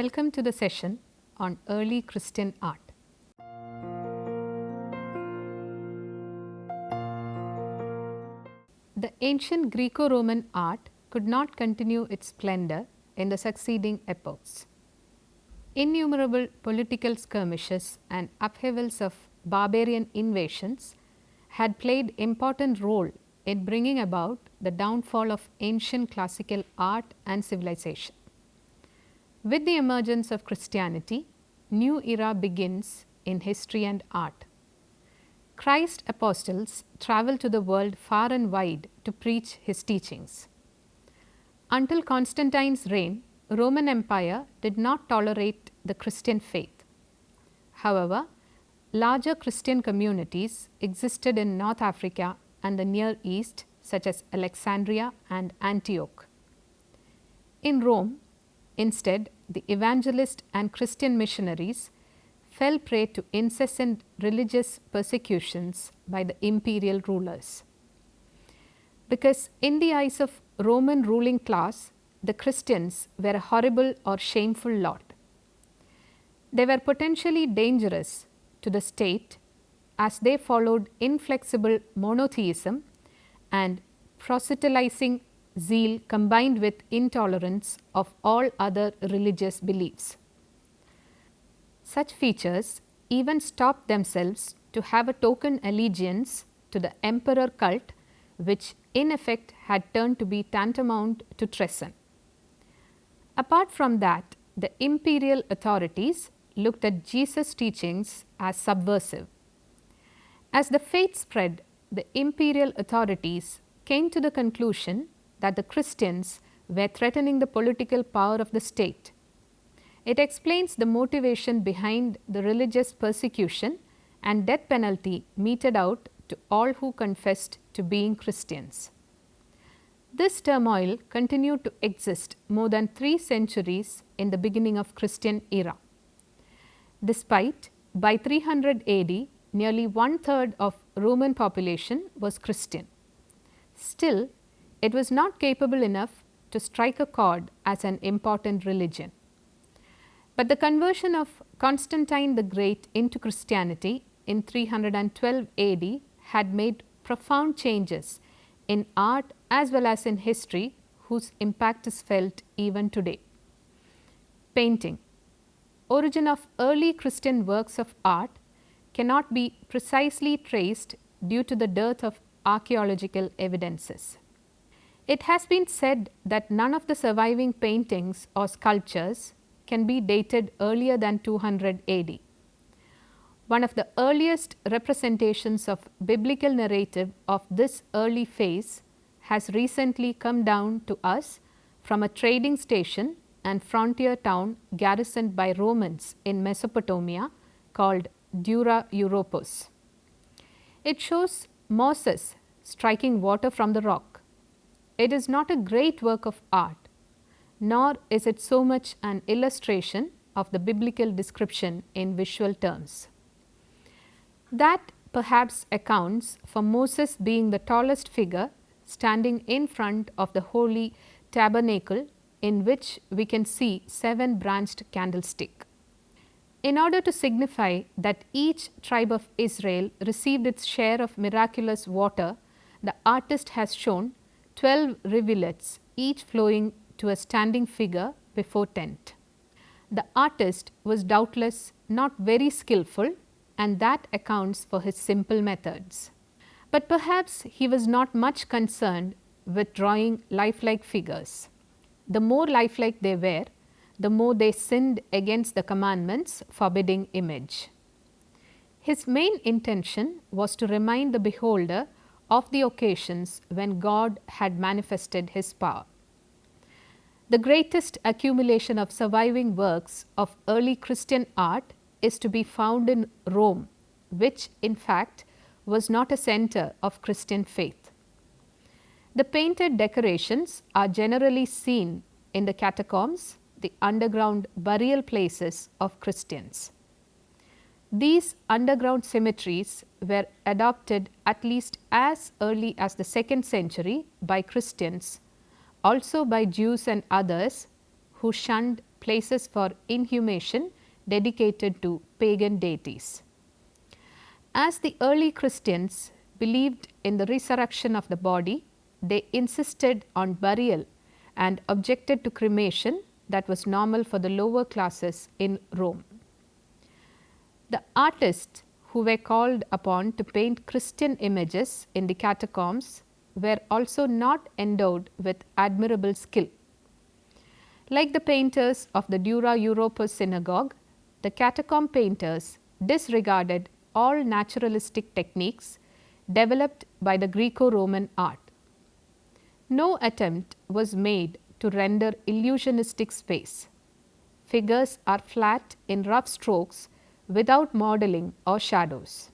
Welcome to the session on early Christian art. The ancient Greco-Roman art could not continue its splendor in the succeeding epochs. Innumerable political skirmishes and upheavals of barbarian invasions had played important role in bringing about the downfall of ancient classical art and civilization. With the emergence of Christianity, new era begins in history and art. Christ's apostles traveled to the world far and wide to preach his teachings. Until Constantine's reign, Roman Empire did not tolerate the Christian faith. However, larger Christian communities existed in North Africa and the Near East, such as Alexandria and Antioch. In Rome, instead, the evangelist and Christian missionaries fell prey to incessant religious persecutions by the imperial rulers. Because in the eyes of Roman ruling class, the Christians were a horrible or shameful lot. They were potentially dangerous to the state as they followed inflexible monotheism and proselytizing zeal combined with intolerance of all other religious beliefs. Such features even stopped themselves to have a token allegiance to the emperor cult, which in effect had turned to be tantamount to treason. Apart from that, the imperial authorities looked at Jesus' teachings as subversive. As the faith spread, the imperial authorities came to the conclusion that the Christians were threatening the political power of the state. It explains the motivation behind the religious persecution and death penalty meted out to all who confessed to being Christians. This turmoil continued to exist more than 3 centuries in the beginning of Christian era. Despite, by 300 AD, nearly 1/3 of Roman population was Christian. Still, it was not capable enough to strike a chord as an important religion. But the conversion of Constantine the Great into Christianity in 312 AD had made profound changes in art as well as in history, whose impact is felt even today. Painting. Origin of early Christian works of art cannot be precisely traced due to the dearth of archaeological evidences. It has been said that none of the surviving paintings or sculptures can be dated earlier than 200 AD. One of the earliest representations of biblical narrative of this early phase has recently come down to us from a trading station and frontier town garrisoned by Romans in Mesopotamia called Dura Europos. It shows Moses striking water from the rock. It is not a great work of art, nor is it so much an illustration of the biblical description in visual terms. That perhaps accounts for Moses being the tallest figure standing in front of the holy tabernacle, in which we can see 7 branched candlestick. In order to signify that each tribe of Israel received its share of miraculous water, the artist has shown 12 rivulets, each flowing to a standing figure before tent. The artist was doubtless not very skillful, and that accounts for his simple methods. But perhaps he was not much concerned with drawing lifelike figures. The more lifelike they were, the more they sinned against the commandments forbidding image. His main intention was to remind the beholder of the occasions when God had manifested his power. The greatest accumulation of surviving works of early Christian art is to be found in Rome, which in fact was not a center of Christian faith. The painted decorations are generally seen in the catacombs, the underground burial places of Christians. These underground cemeteries were adopted at least as early as the 2nd century by Christians, also by Jews and others who shunned places for inhumation dedicated to pagan deities. As the early Christians believed in the resurrection of the body, they insisted on burial and objected to cremation that was normal for the lower classes in Rome. The artists who were called upon to paint Christian images in the catacombs were also not endowed with admirable skill. Like the painters of the Dura Europos synagogue, the catacomb painters disregarded all naturalistic techniques developed by the Greco-Roman art. No attempt was made to render illusionistic space. Figures are flat in rough strokes without modeling or shadows.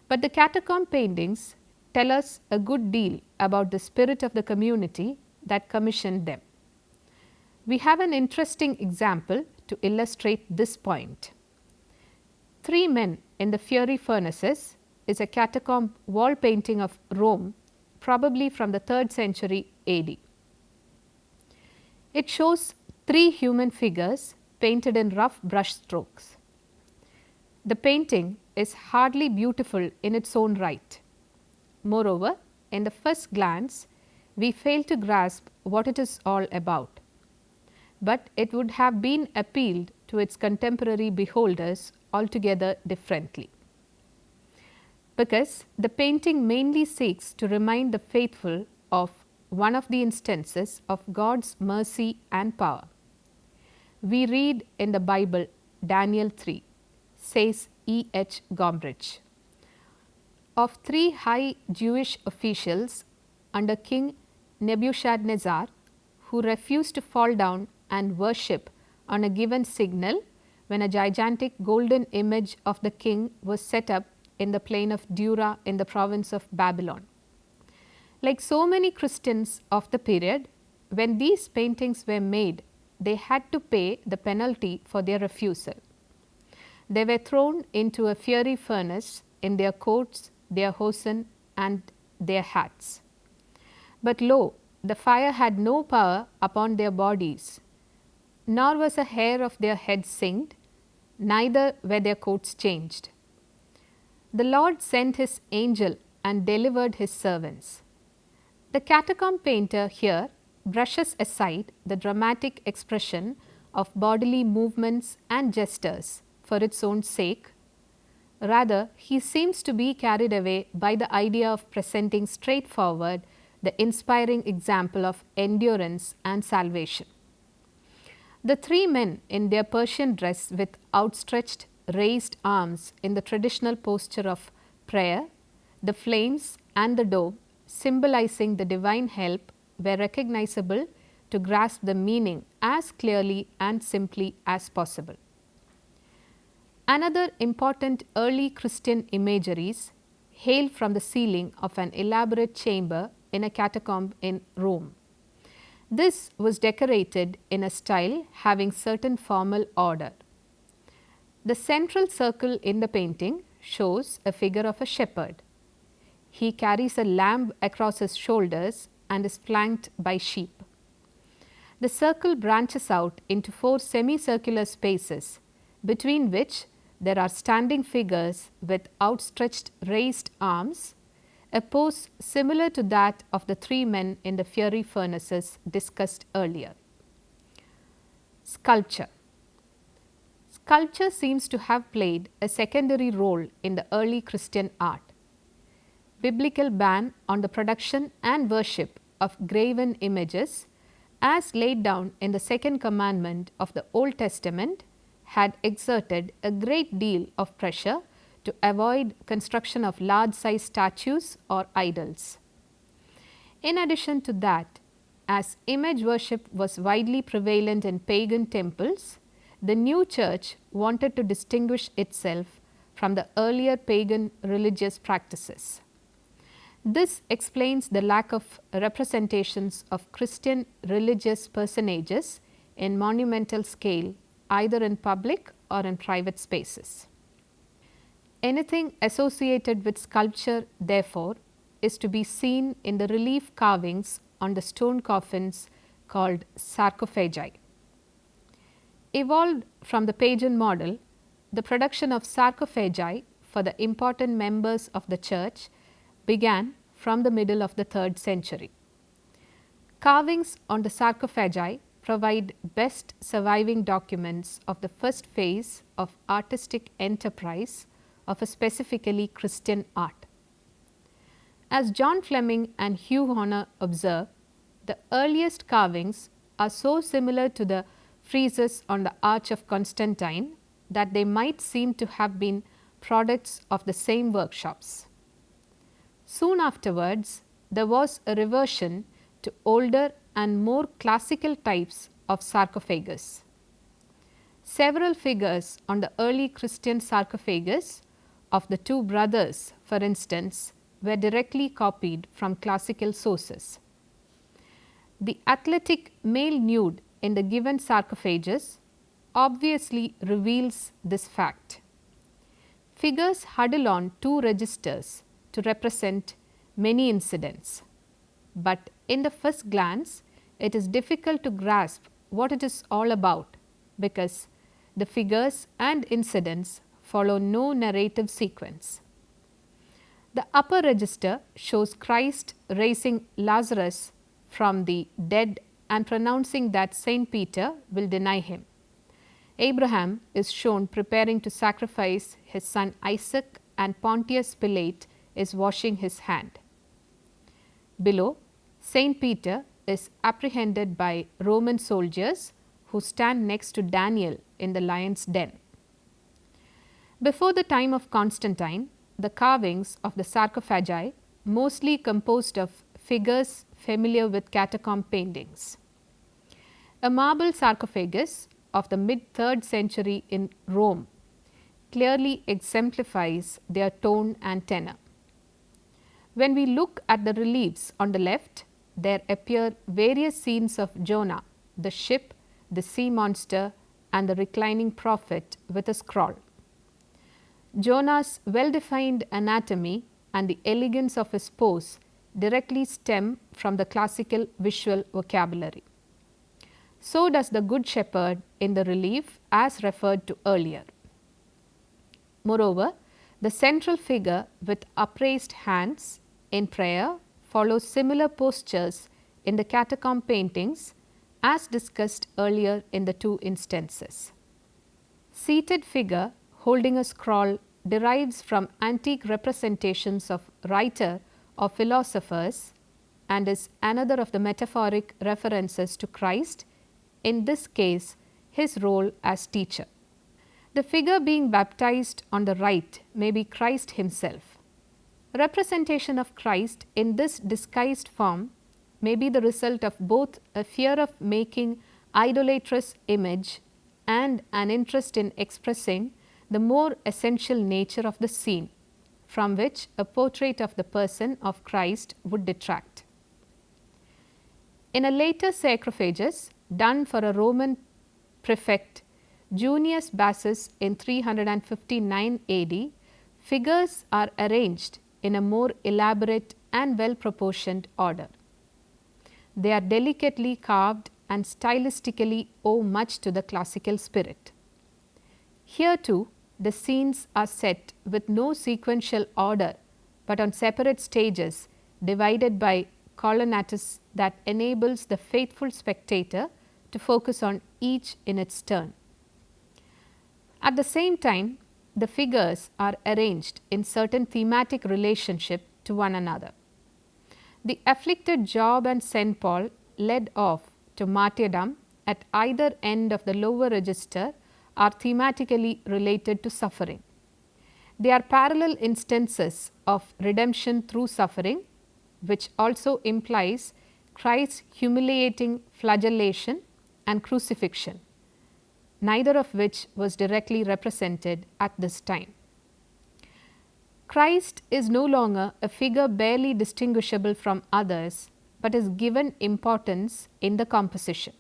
But the catacomb paintings tell us a good deal about the spirit of the community that commissioned them. We have an interesting example to illustrate this point. Three Men in the Fiery Furnaces is a catacomb wall painting of Rome, probably from the 3rd century AD. It shows three human figures painted in rough brush strokes. The painting is hardly beautiful in its own right. Moreover, in the first glance, we fail to grasp what it is all about. But it would have been appealed to its contemporary beholders altogether differently. Because the painting mainly seeks to remind the faithful of one of the instances of God's mercy and power. We read in the Bible, Daniel 3, says E. H. Gombrich, of three high Jewish officials under King Nebuchadnezzar who refused to fall down and worship on a given signal when a gigantic golden image of the king was set up in the plain of Dura in the province of Babylon. Like so many Christians of the period, when these paintings were made, they had to pay the penalty for their refusal. They were thrown into a fiery furnace in their coats, their hosen, and their hats. But lo, the fire had no power upon their bodies, nor was a hair of their heads singed, neither were their coats changed. The Lord sent his angel and delivered his servants. The catacomb painter here brushes aside the dramatic expression of bodily movements and gestures for its own sake. Rather, he seems to be carried away by the idea of presenting straightforward the inspiring example of endurance and salvation. The three men in their Persian dress with outstretched raised arms in the traditional posture of prayer, the flames and the dome symbolizing the divine help were recognizable to grasp the meaning as clearly and simply as possible. Another important early Christian imageries hail from the ceiling of an elaborate chamber in a catacomb in Rome. This was decorated in a style having certain formal order. The central circle in the painting shows a figure of a shepherd. He carries a lamb across his shoulders and is flanked by sheep. The circle branches out into four semicircular spaces, between which there are standing figures with outstretched raised arms, a pose similar to that of the three men in the fiery furnaces discussed earlier. Sculpture. Sculpture seems to have played a secondary role in the early Christian art. Biblical ban on the production and worship of graven images, as laid down in the second commandment of the Old Testament, had exerted a great deal of pressure to avoid construction of large-size statues or idols. In addition to that, as image worship was widely prevalent in pagan temples, the new church wanted to distinguish itself from the earlier pagan religious practices. This explains the lack of representations of Christian religious personages in monumental scale, either in public or in private spaces. Anything associated with sculpture, therefore, is to be seen in the relief carvings on the stone coffins called sarcophagi. Evolved from the pagan model, the production of sarcophagi for the important members of the church began from the middle of the 3rd century. Carvings on the sarcophagi provide best surviving documents of the first phase of artistic enterprise of a specifically Christian art. As John Fleming and Hugh Horner observe, the earliest carvings are so similar to the friezes on the Arch of Constantine that they might seem to have been products of the same workshops. Soon afterwards, there was a reversion to older and more classical types of sarcophagus. Several figures on the early Christian sarcophagus of the two brothers, for instance, were directly copied from classical sources. The athletic male nude in the given sarcophagus obviously reveals this fact. Figures huddle on 2 registers to represent many incidents, but in the first glance it is difficult to grasp what it is all about because the figures and incidents follow no narrative sequence. The upper register shows Christ raising Lazarus from the dead and pronouncing that Saint Peter will deny him. Abraham is shown preparing to sacrifice his son Isaac, and Pontius Pilate is washing his hand. Below, Saint Peter is apprehended by Roman soldiers who stand next to Daniel in the lion's den. Before the time of Constantine, the carvings of the sarcophagi mostly composed of figures familiar with catacomb paintings. A marble sarcophagus of the mid-3rd century in Rome clearly exemplifies their tone and tenor. When we look at the reliefs on the left, there appear various scenes of Jonah, the ship, the sea monster, and the reclining prophet with a scroll. Jonah's well-defined anatomy and the elegance of his pose directly stem from the classical visual vocabulary. So does the Good Shepherd in the relief as referred to earlier. Moreover, the central figure with upraised hands in prayer follows similar postures in the catacomb paintings as discussed earlier in the 2 instances. Seated figure holding a scroll derives from antique representations of writer or philosophers and is another of the metaphoric references to Christ, in this case his role as teacher. The figure being baptized on the right may be Christ himself. Representation of Christ in this disguised form may be the result of both a fear of making idolatrous image and an interest in expressing the more essential nature of the scene, from which a portrait of the person of Christ would detract. In a later sarcophagus done for a Roman prefect, Junius Bassus in 359 AD, figures are arranged in a more elaborate and well proportioned order. They are delicately carved and stylistically owe much to the classical spirit. Here too, the scenes are set with no sequential order, but on separate stages divided by colonnatus that enables the faithful spectator to focus on each in its turn. At the same time, the figures are arranged in certain thematic relationship to one another. The afflicted Job and St. Paul led off to martyrdom at either end of the lower register are thematically related to suffering. They are parallel instances of redemption through suffering, which also implies Christ's humiliating flagellation and crucifixion, neither of which was directly represented at this time. Christ is no longer a figure barely distinguishable from others, but is given importance in the composition.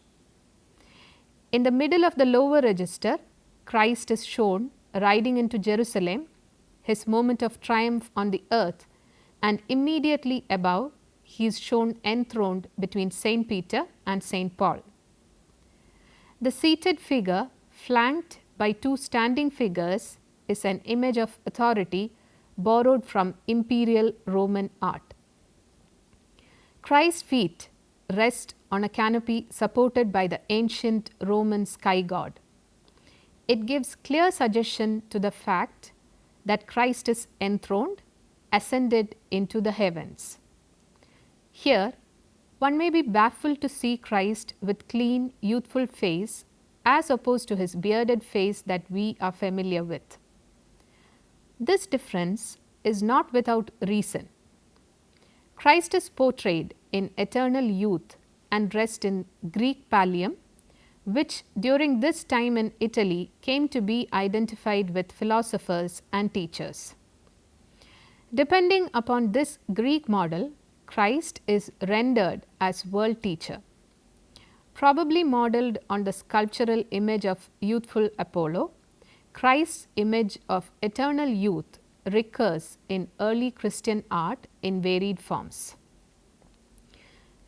In the middle of the lower register, Christ is shown riding into Jerusalem, his moment of triumph on the earth, and immediately above he is shown enthroned between Saint Peter and Saint Paul. The seated figure flanked by two standing figures, is an image of authority borrowed from imperial Roman art. Christ's feet rest on a canopy supported by the ancient Roman sky god. It gives clear suggestion to the fact that Christ is enthroned, ascended into the heavens. Here, one may be baffled to see Christ with clean, youthful face as opposed to his bearded face that we are familiar with. This difference is not without reason. Christ is portrayed in eternal youth and dressed in Greek pallium, which during this time in Italy came to be identified with philosophers and teachers. Depending upon this Greek model, Christ is rendered as world teacher. Probably modeled on the sculptural image of youthful Apollo, Christ's image of eternal youth recurs in early Christian art in varied forms.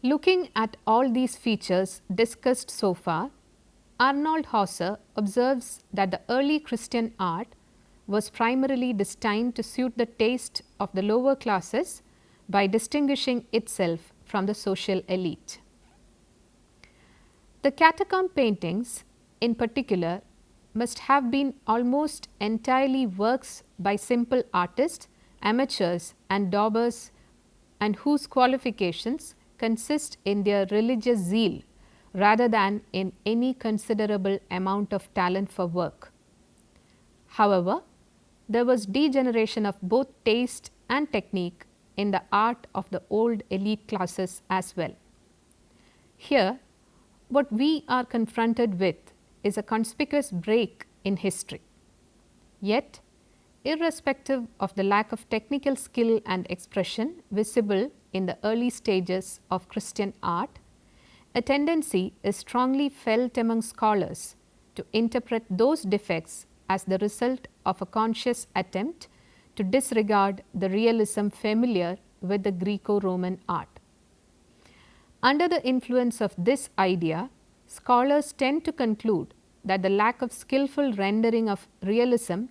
Looking at all these features discussed so far, Arnold Hauser observes that the early Christian art was primarily destined to suit the taste of the lower classes by distinguishing itself from the social elite. The catacomb paintings, in particular, must have been almost entirely works by simple artists, amateurs and daubers, and whose qualifications consist in their religious zeal rather than in any considerable amount of talent for work. However, there was degeneration of both taste and technique in the art of the old elite classes as well. Here, what we are confronted with is a conspicuous break in history. Yet, irrespective of the lack of technical skill and expression visible in the early stages of Christian art, a tendency is strongly felt among scholars to interpret those defects as the result of a conscious attempt to disregard the realism familiar with the Greco-Roman art. Under the influence of this idea, scholars tend to conclude that the lack of skillful rendering of realism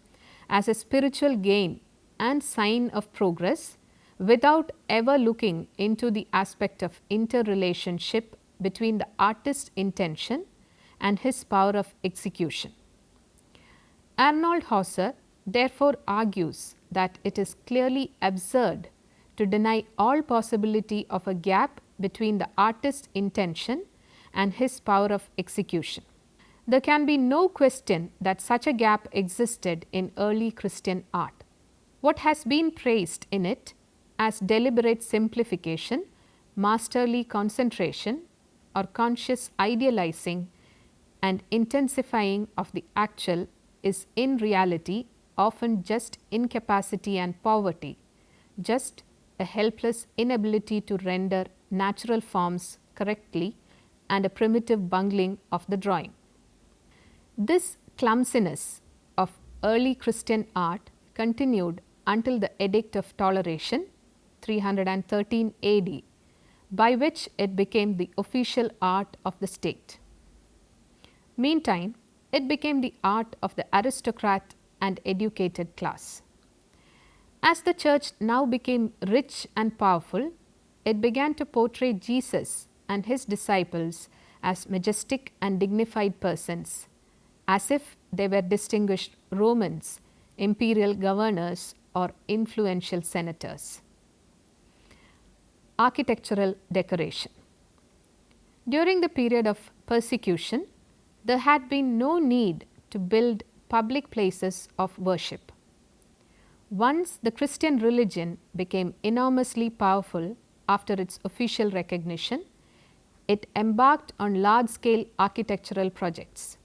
as a spiritual gain and sign of progress, without ever looking into the aspect of interrelationship between the artist's intention and his power of execution. Arnold Hauser therefore argues that it is clearly absurd to deny all possibility of a gap between the artist's intention and his power of execution. There can be no question that such a gap existed in early Christian art. What has been praised in it as deliberate simplification, masterly concentration, or conscious idealizing and intensifying of the actual is in reality often just incapacity and poverty, just a helpless inability to render natural forms correctly and a primitive bungling of the drawing. This clumsiness of early Christian art continued until the Edict of Toleration 313 AD, by which it became the official art of the state. Meantime, it became the art of the aristocrat and educated class. As the church now became rich and powerful, it began to portray Jesus and his disciples as majestic and dignified persons, as if they were distinguished Romans, imperial governors, or influential senators. Architectural decoration. During the period of persecution, there had been no need to build public places of worship. Once the Christian religion became enormously powerful after its official recognition, it embarked on large-scale architectural projects.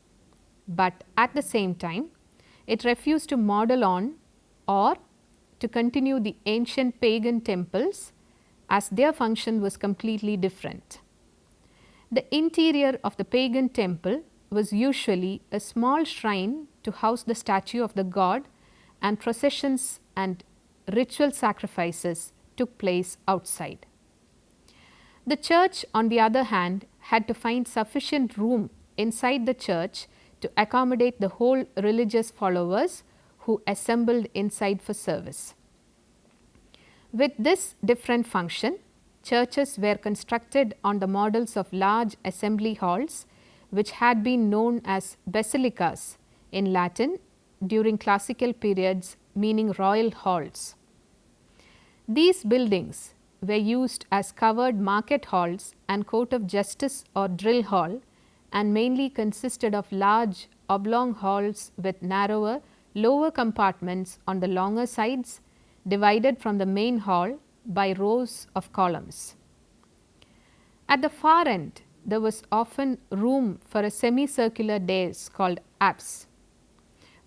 But at the same time, it refused to model on or to continue the ancient pagan temples, as their function was completely different. The interior of the pagan temple was usually a small shrine to house the statue of the god, and processions and ritual sacrifices took place outside. The church, on the other hand, had to find sufficient room inside the church to accommodate the whole religious followers who assembled inside for service. With this different function, churches were constructed on the models of large assembly halls, which had been known as basilicas in Latin during classical periods, meaning royal halls. These buildings were used as covered market halls and court of justice or drill hall, and mainly consisted of large oblong halls with narrower lower compartments on the longer sides, divided from the main hall by rows of columns. At the far end, there was often room for a semicircular dais called apse,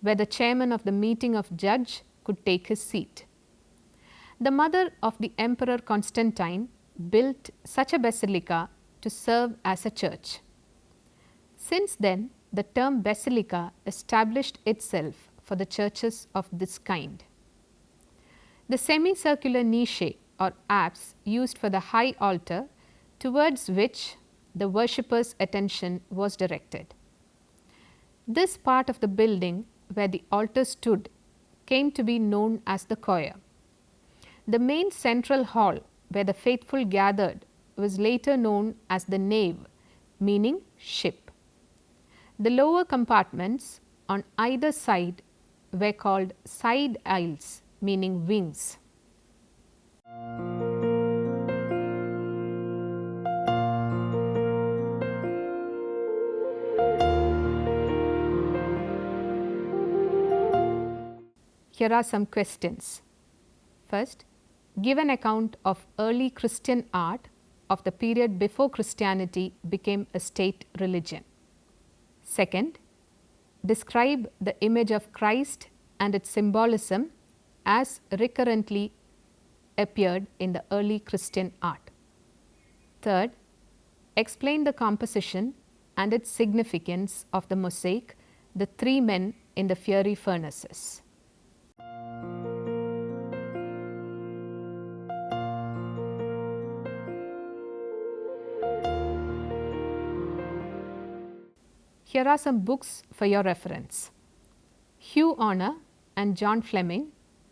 where the chairman of the meeting of judge could take his seat. The mother of the Emperor Constantine built such a basilica to serve as a church. Since then, the term basilica established itself for the churches of this kind. The semicircular niche or apse used for the high altar, towards which the worshipper's attention was directed. This part of the building where the altar stood came to be known as the choir. The main central hall where the faithful gathered was later known as the nave, meaning ship. The lower compartments on either side were called side aisles, meaning wings. Here are some questions. First, give an account of early Christian art of the period before Christianity became a state religion. Second, describe the image of Christ and its symbolism as recurrently appeared in the early Christian art. Third, explain the composition and its significance of the mosaic, the three men in the fiery furnaces. Here are some books for your reference. Hugh Honor and John Fleming,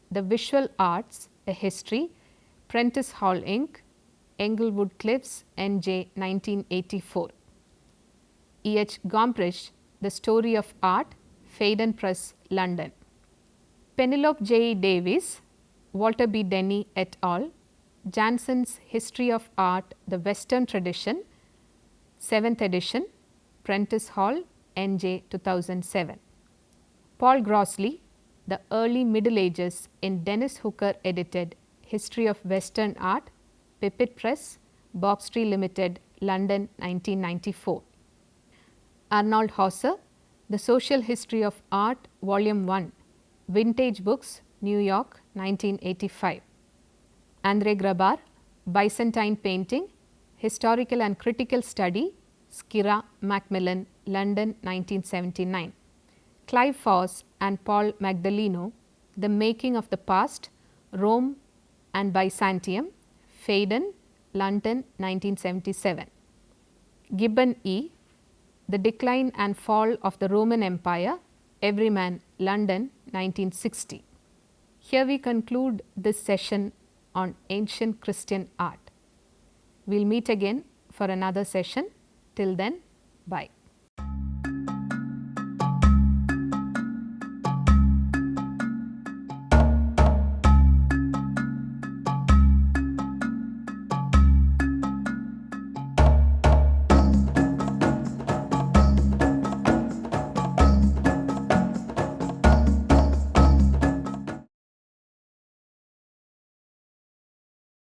The Visual Arts, A History, Prentice Hall Inc., Englewood Cliffs, N.J. 1984. E. H. Gombrich, The Story of Art, Phaidon Press, London. Penelope J. E. Davis, Walter B. Denny et al., Jansen's History of Art, The Western Tradition, 7th edition, Prentice Hall, N.J. 2007. Paul Grossley, The Early Middle Ages in Dennis Hooker edited History of Western Art, Pipit Press, Box Tree Limited, London 1994. Arnold Hauser, The Social History of Art, Volume 1, Vintage Books, New York 1985. André Grabar, Byzantine Painting, Historical and Critical Study, Skira, Macmillan, London 1979. Clive Foss and Paul Magdaleno, The Making of the Past, Rome and Byzantium, Phaidon, London 1977. Gibbon E., The Decline and Fall of the Roman Empire, Everyman, London 1960. Here we conclude this session on ancient Christian art. We will meet again for another session. Till then, bye.